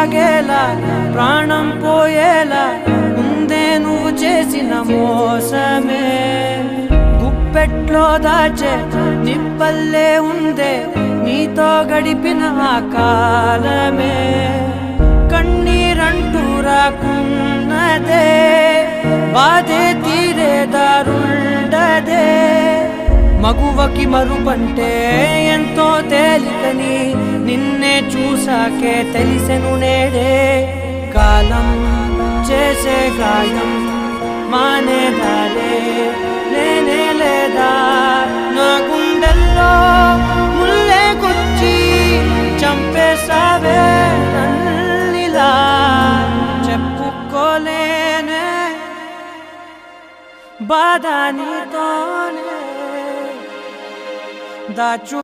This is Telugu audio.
సాగేలా ప్రాణం పోయేలా ముందే నువ్వు చేసిన మోసమే గుప్పెట్లో దాచే నిప్పల్లే ఉందే నీతో గడిపిన ఆ కాలమే కన్నీరంటూ రాకున్నదే బాధే తీరే దారుండదే మగువకి మరుపంటే ఎంతో తేలికని నిన్నే చూసాకే తెలిసెను నేడే కాలం చేసే గాయం మానేదారే లేనే లేదా నా గుండెల్లో ముల్లే గుచ్చి చంపేసావే నన్నిలా చెప్పుకోలేనే బాధ నీతోనే దాచు